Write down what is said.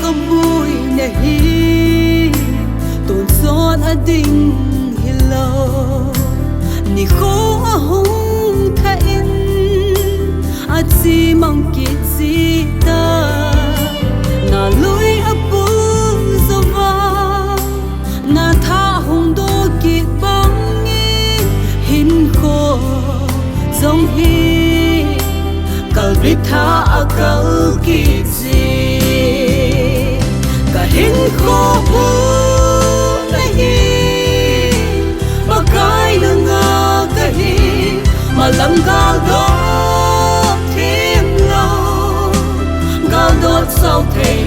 có vui nè hi tồn son ở đỉnh hi lo ni khô ở hông thay ở chi mong kiệt gì ta na lui ở bu zova na tha hông đô kiệt bóng nghi hin khô giống hi kal bít tha ở kal kiệt gì cả hin khô bu mà lắm gào đốt thêm lâu gào đốt sau thề